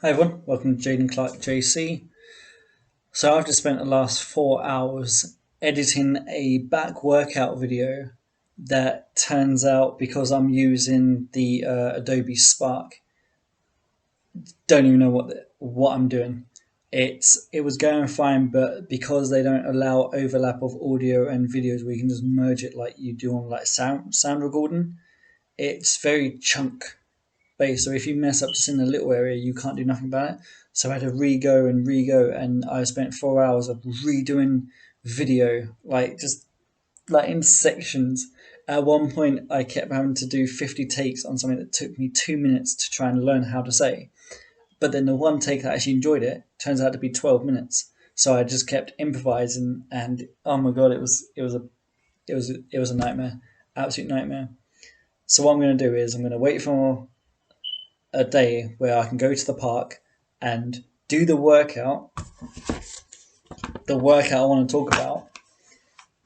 Hi everyone, welcome to Jaden Clark JC. So I've just spent the last 4 hours editing a back workout video that turns out, because I'm using the Adobe Spark, don't even know what I'm doing. It was going fine, but because they don't allow overlap of audio and videos where you can just merge it like you do on like sound recording, it's very chunk base. So if you mess up just in a little area, you can't do nothing about it. So I had to re-go and re-go, and I spent 4 hours of redoing video, like just like in sections. At one point, I kept having to do 50 takes on something that took me 2 minutes to try and learn how to say. But then the one take that I actually enjoyed it turns out to be 12 minutes. So I just kept improvising, and oh my god, it was a nightmare, absolute nightmare. So what I'm going to do is I'm going to wait for a day where I can go to the park and do the workout I want to talk about.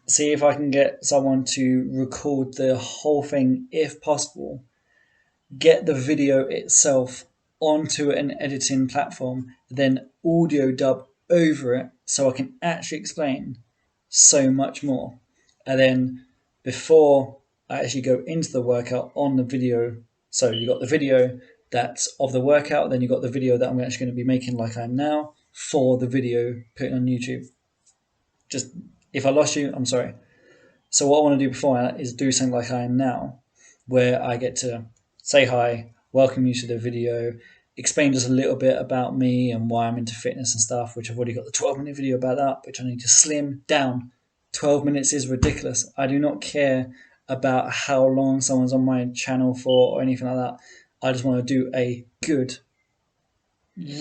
See if I can get someone to record the whole thing if possible. Get the video itself onto an editing platform, then audio dub over it so I can actually explain so much more. And then before I actually go into the workout on the video, so you got the video that's of the workout, then you got the video that I'm actually going to be making like I am now for the video putting on YouTube. Just if I lost you, I'm sorry. So what I want to do before that is do something like I am now, where I get to say hi, welcome you to the video, explain just a little bit about me and why I'm into fitness and stuff, which I've already got the 12-minute video about that, which I need to slim down. 12 minutes is ridiculous. I do not care about how long someone's on my channel for or anything like that. I just want to do a good,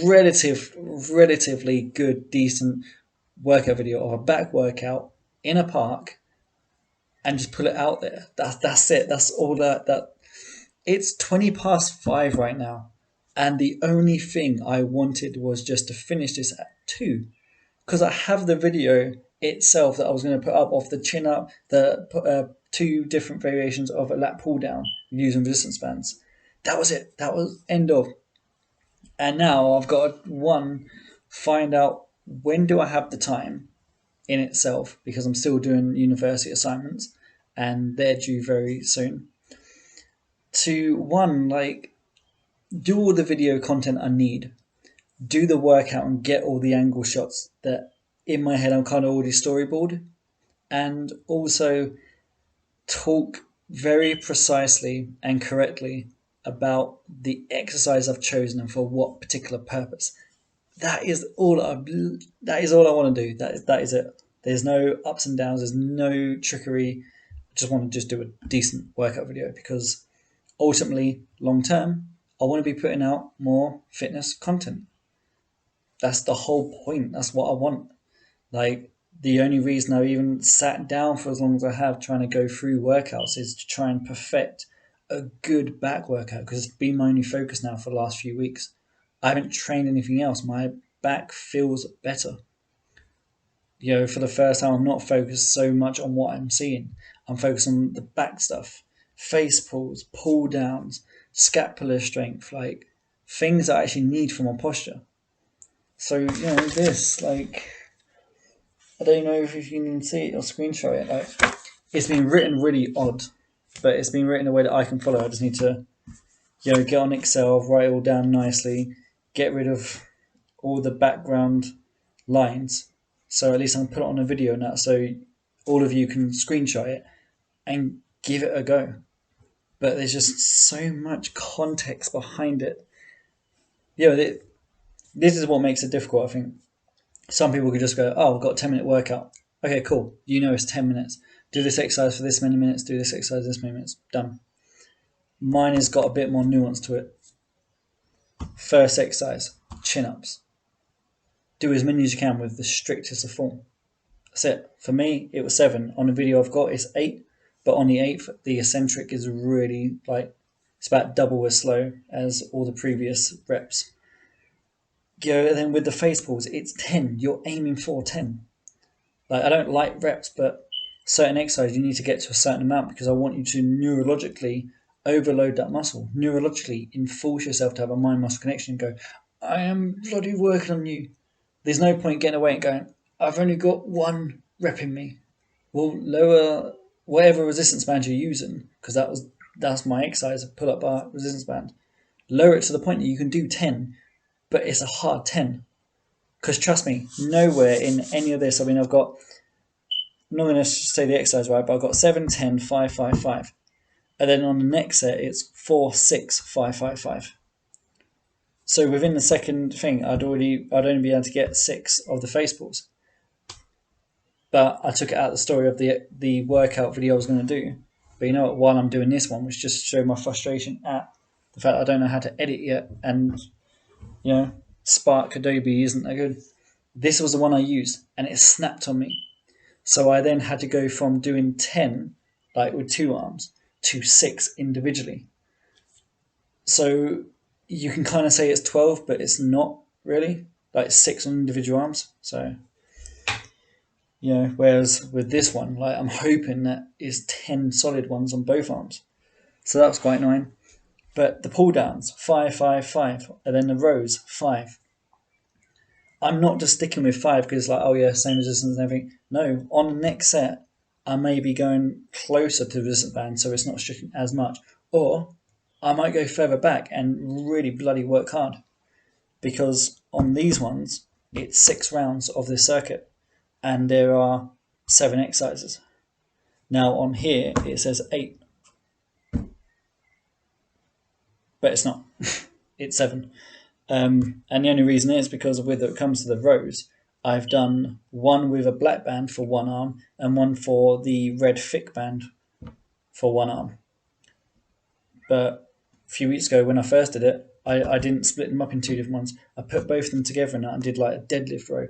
relatively good, decent workout video of a back workout in a park and just put it out there. That's it. That's all that. It's 20 past 5 right now, and the only thing I wanted was just to finish this at 2, because I have the video itself that I was going to put up of the chin up, the two different variations of a lat pull down using resistance bands. That was it. That was end of. And now I've got to find out when do I have the time in itself, because I'm still doing university assignments and they're due very soon. To like do all the video content I need, do the workout and get all the angle shots that in my head I'm kind of already storyboard, and also talk very precisely and correctly about the exercise I've chosen and for what particular purpose. That is all I want to do. That is it. There's no ups and downs. There's no trickery. I just want to just do a decent workout video, because ultimately, long term, I want to be putting out more fitness content. That's the whole point. That's what I want. Like, the only reason I've even sat down for as long as I have trying to go through workouts is to try and perfect a good back workout, because it's been my only focus now for the last few weeks. I haven't trained anything else. My back feels better. For the first time, I'm not focused so much on what I'm seeing. I'm focused on the back stuff, face pulls, pull downs, scapular strength, like things that I actually need for my posture. So, this, like, I don't know if you can see it or screenshot it. Like, it's been written really odd, but it's been written in a way that I can follow. I just need to, get on Excel, write it all down nicely, get rid of all the background lines. So at least I can put it on a video now, so all of you can screenshot it and give it a go. But there's just so much context behind it. This is what makes it difficult, I think. Some people could just go, oh, I've got a 10-minute workout. Okay, cool. It's 10 minutes. Do this exercise for this many minutes, do this exercise this many minutes. Done. Mine has got a bit more nuance to it. First exercise, chin-ups. Do as many as you can with the strictest of form. That's it. For me, it was 7. On the video I've got, it's 8. But on the 8th, the eccentric is really, it's about double as slow as all the previous reps. And then with the face pulls, it's 10. You're aiming for 10. I don't like reps, but certain exercise you need to get to a certain amount, because I want you to neurologically overload that muscle. Neurologically enforce yourself to have a mind-muscle connection and go, I am bloody working on you. There's no point getting away and going, I've only got one rep in me. Well, lower whatever resistance band you're using, because that's my exercise, pull up bar resistance band. Lower it to the point that you can do 10, but it's a hard 10. Because trust me, nowhere in any of this, I mean, I'm not going to say the exercise right, but I've got 7, 10, 5, 5, 5. And then on the next set, it's 4, 6, 5, 5, 5. So within the second thing, I'd only be able to get 6 of the face pulls. But I took it out of the story of the workout video I was going to do. But you know what? While I'm doing this one, which just showed my frustration at the fact I don't know how to edit yet, and Spark Adobe isn't that good. This was the one I used, and it snapped on me. So I then had to go from doing 10, like with 2 arms, to 6 individually. So you can kind of say it's 12, but it's not really. Like 6 on individual arms. So, whereas with this one, like I'm hoping that is 10 solid ones on both arms. So that was quite annoying. But the pull downs, 5, 5, 5. And then the rows, 5. I'm not just sticking with 5 because it's like, oh yeah, same resistance and everything. No, on the next set, I may be going closer to the resistance band so it's not stretching as much. Or I might go further back and really bloody work hard. Because on these ones, it's 6 rounds of this circuit. And there are 7 exercises. Now on here, it says 8. But it's not. It's 7. And the only reason is because when it comes to the rows, I've done one with a black band for one arm and one for the red thick band for one arm. But a few weeks ago when I first did it, I didn't split them up in 2 different ones. I put both of them together and did like a deadlift row.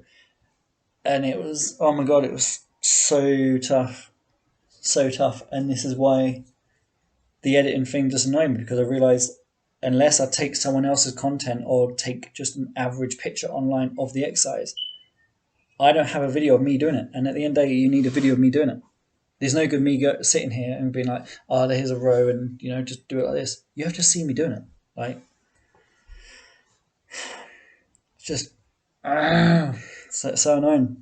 And it was, oh my God, it was so tough. So tough. And this is why the editing thing doesn't annoy me, because I realised unless I take someone else's content or take just an average picture online of the exercise, I don't have a video of me doing it. And at the end of the day, you need a video of me doing it. There's no good me sitting here and being like, oh, here's a row and, just do it like this. You have to see me doing it. Like, it's just, so annoying.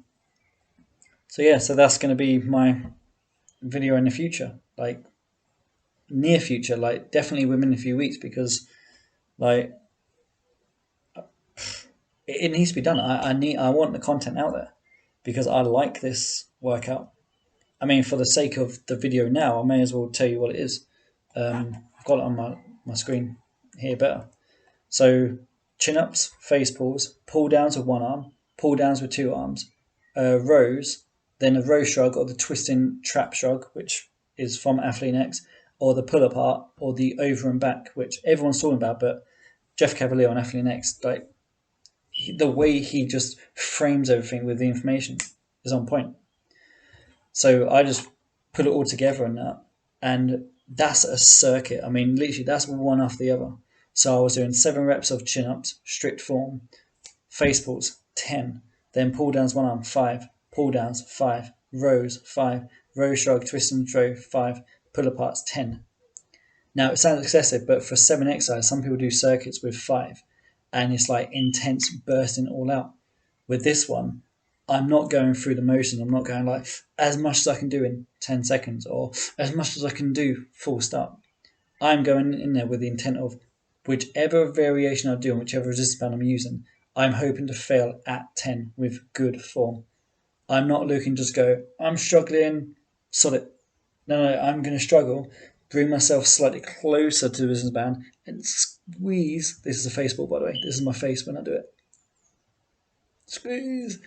So yeah, so that's going to be my video in the future. Like, near future, like definitely within a few weeks, because like it needs to be done. I want the content out there because I like this workout. I mean, for the sake of the video now, I may as well tell you what it is. I've got it on my screen here better. So chin-ups, face pulls, pull downs with one arm, pull downs with 2 arms, rows, then a row shrug or the twisting trap shrug, which is from Athlete X, or the pull apart, or the over and back, which everyone's talking about, but Jeff Cavalier on Athlete X, like the way he just frames everything with the information is on point. So I just put it all together in that, and that's a circuit. I mean, literally, that's one after the other. So I was doing 7 reps of chin-ups, strict form, face pulls, 10, then pull downs one arm, 5, pull downs, 5, rows, 5, row shrug, twist and throw, 5, pull aparts, 10. Now, it sounds excessive, but for 7 exercises, some people do circuits with 5, and it's like intense bursting all out. With this one, I'm not going through the motions. I'm not going like as much as I can do in 10 seconds or as much as I can do full stop. I'm going in there with the intent of whichever variation I do and whichever resistance band I'm using, I'm hoping to fail at 10 with good form. I'm not looking just go, I'm struggling, solid. No, I'm going to struggle, bring myself slightly closer to the resistance band and squeeze. This is a face ball, by the way. This is my face when I do it. Squeeze.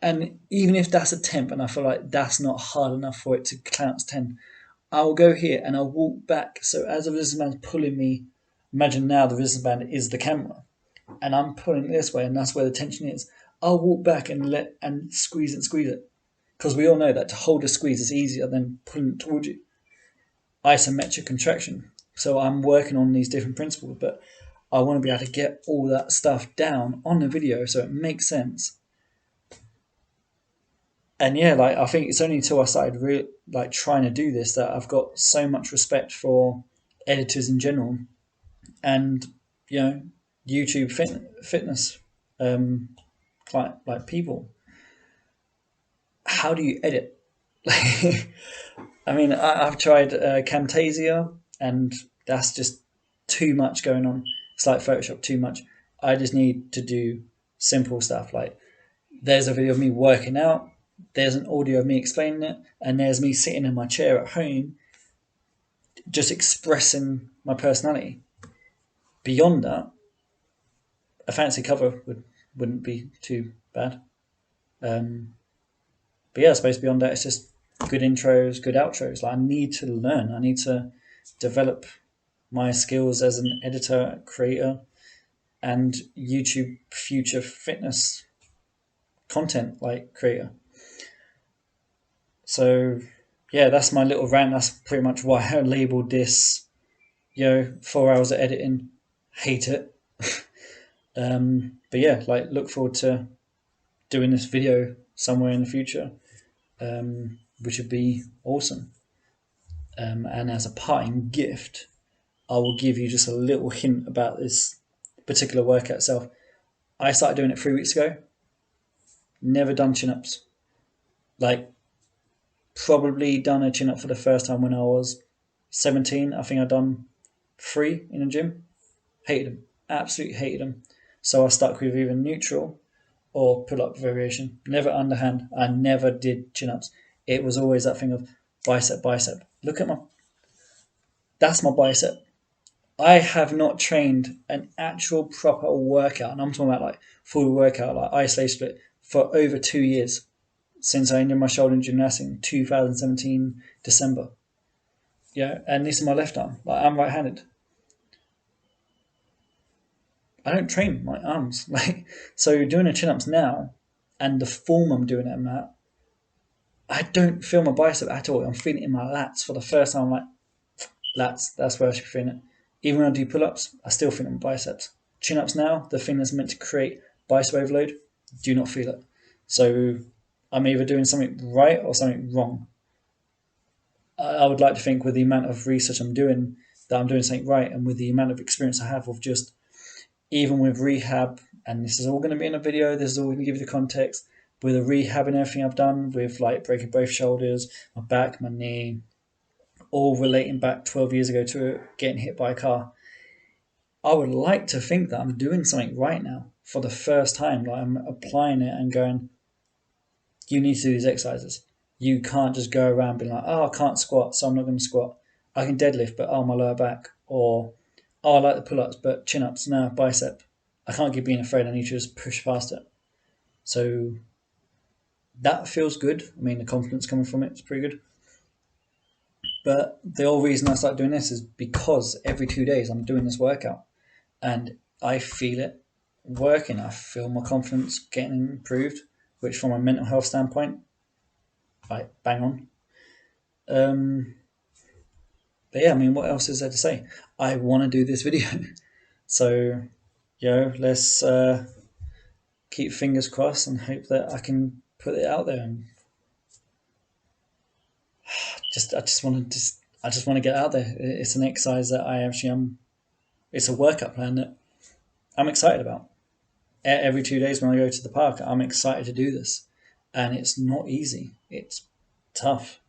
And even if that's a temp and I feel like that's not hard enough for it to count as 10, I'll go here and I'll walk back. So as the resistance band's pulling me, imagine now the resistance band is the camera and I'm pulling it this way and that's where the tension is. I'll walk back and squeeze it. Because we all know that to hold a squeeze is easier than pulling it towards you. Isometric contraction. So I'm working on these different principles, but I want to be able to get all that stuff down on the video so it makes sense. And yeah, like I think it's only until I started trying to do this that I've got so much respect for editors in general. And YouTube fitness like people. How do you edit? I mean, I've tried Camtasia, and that's just too much going on. It's like Photoshop, too much. I just need to do simple stuff. Like, there's a video of me working out, there's an audio of me explaining it, and there's me sitting in my chair at home just expressing my personality. Beyond that, a fancy cover wouldn't be too bad. But yeah, I suppose beyond that, it's just good intros, good outros. Like, I need to learn. I need to develop my skills as an editor, creator, and YouTube future fitness content like creator. So yeah, that's my little rant. That's pretty much why I labeled this, 4 hours of editing. Hate it. But yeah, like, look forward to doing this video somewhere in the future, which would be awesome. And as a parting gift, I will give you just a little hint about this particular workout itself. I started doing it 3 weeks ago. Never done chin-ups. Like, probably done a chin-up for the first time when I was 17. I think I'd done 3 in a gym. Hated them. Absolutely hated them. So I stuck with either neutral or pull-up variation. Never underhand. I never did chin-ups. It was always that thing of bicep, bicep. Look at that's my bicep. I have not trained an actual proper workout, and I'm talking about like full workout, like isolation split, for over 2 years, since I injured my shoulder in gymnastics in 2017 December. Yeah, and this is my left arm. Like, I'm right-handed. I don't train my arms. Like, so doing the chin-ups now, and the form I'm doing them at, I don't feel my bicep at all. I'm feeling it in my lats for the first time. I'm like, lats, that's where I should be feeling it. Even when I do pull-ups, I still feel it in my biceps. Chin-ups now, the thing that's meant to create bicep overload, do not feel it. So I'm either doing something right or something wrong. I would like to think, with the amount of research I'm doing, that I'm doing something right, and with the amount of experience I have of just, even with rehab, and this is all going to be in a video, this is all going to give you the context, with the rehab and everything I've done, with like breaking both shoulders, my back, my knee, all relating back 12 years ago to getting hit by a car. I would like to think that I'm doing something right now for the first time. Like, I'm applying it and going, you need to do these exercises. You can't just go around being like, oh, I can't squat, so I'm not going to squat. I can deadlift, but oh, my lower back. Or, oh, I like the pull-ups, but chin-ups, no, bicep. I can't keep being afraid. I need to just push past it. So that feels good. I mean, the confidence coming from it is pretty good. But the whole reason I started doing this is because every 2 days I'm doing this workout, and I feel it working. I feel my confidence getting improved, which from a mental health standpoint, like, bang on. But yeah, I mean, what else is there to say? I want to do this video. So, let's keep fingers crossed and hope that I can put it out there. And I just want to get out there. It's an exercise that I actually am. It's a workout plan that I'm excited about. Every 2 days when I go to the park, I'm excited to do this, and it's not easy. It's tough,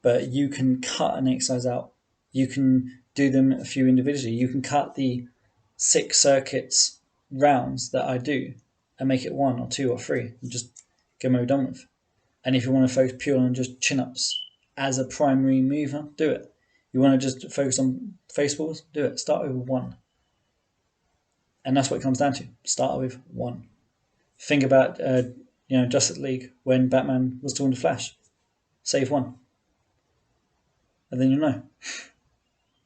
but you can cut an exercise out. You can do them a few individually. You can cut the 6 circuits rounds that I do and make it 1 or 2 or 3 and just get them done with. And if you want to focus purely on just chin-ups as a primary mover, do it. You want to just focus on face balls, do it. Start with 1. And that's what it comes down to. Start with 1. Think about, Justice League, when Batman was talking to Flash. Save 1. And then you know.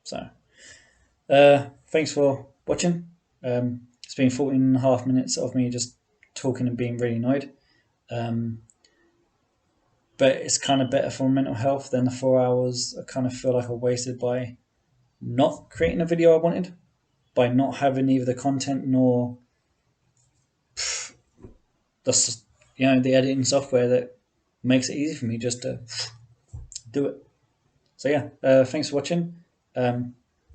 So, thanks for watching. It's been 14 and a half minutes of me just talking and being really annoyed. But it's kind of better for mental health than the 4 hours I kind of feel like I wasted by not creating a video I wanted, by not having either the content nor the editing software that makes it easy for me just to do it. So yeah, thanks for watching.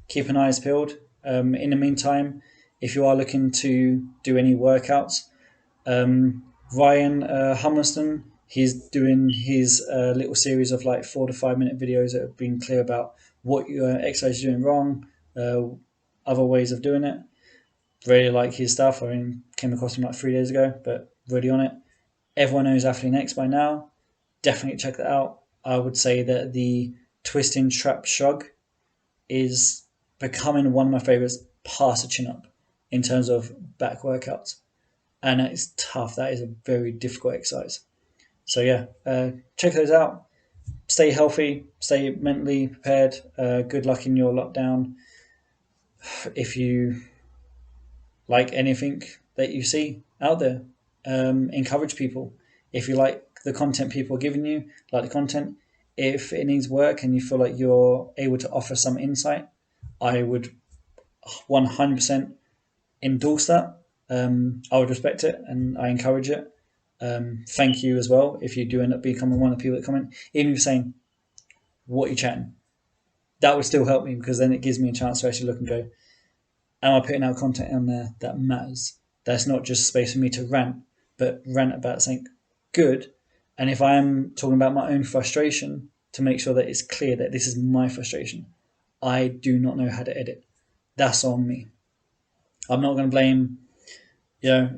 Keep an eyes peeled. In the meantime, if you are looking to do any workouts, Ryan Hummerston, he's doing his little series of like 4 to 5 minute videos that have been clear about what your exercise is doing wrong, other ways of doing it. Really like his stuff. I mean, came across him like 3 days ago, but really on it. Everyone knows Athlean-X by now. Definitely check that out. I would say that the twisting trap shrug is becoming one of my favorites past the chin up in terms of back workouts. And it's tough. That is a very difficult exercise. So yeah, check those out. Stay healthy, stay mentally prepared. Good luck in your lockdown. If you like anything that you see out there, encourage people. If you like the content people are giving you, like the content, if it needs work and you feel like you're able to offer some insight, I would 100% endorse that. I would respect it and I encourage it. Thank you as well if you do end up becoming one of the people that comment. Even if you're saying, what are you chatting? That would still help me because then it gives me a chance to actually look and go, am I putting out content on there that matters? That's not just space for me to rant, but rant about something good. And if I am talking about my own frustration, to make sure that it's clear that this is my frustration, I do not know how to edit. That's on me. I'm not going to blame,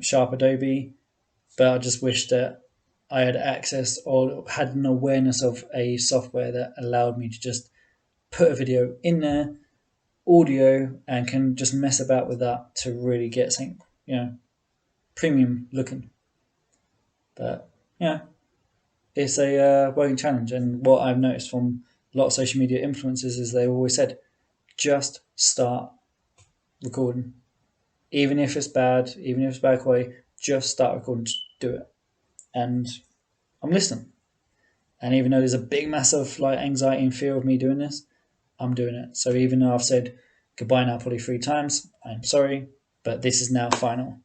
Sharp Adobe, but I just wish that I had access or had an awareness of a software that allowed me to just put a video in there, audio, and can just mess about with that to really get something, premium looking. But yeah, it's a working challenge. And what I've noticed from a lot of social media influencers is they always said, just start recording. Even if it's bad, even if it's bad quality, just start recording, just do it. And I'm listening. And even though there's a big, massive like anxiety and fear of me doing this, I'm doing it. So even though I've said goodbye now probably 3 times, I'm sorry, but this is now final.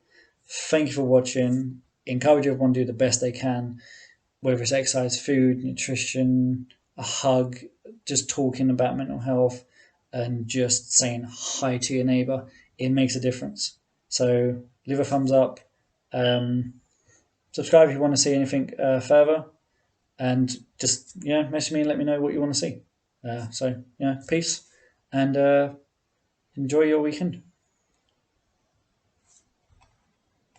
Thank you for watching. Encourage everyone to do the best they can, whether it's exercise, food, nutrition, a hug, just talking about mental health, and just saying hi to your neighbor. It makes a difference. So leave a thumbs up. Subscribe if you want to see anything further, and just message me and let me know what you want to see. So peace and enjoy your weekend.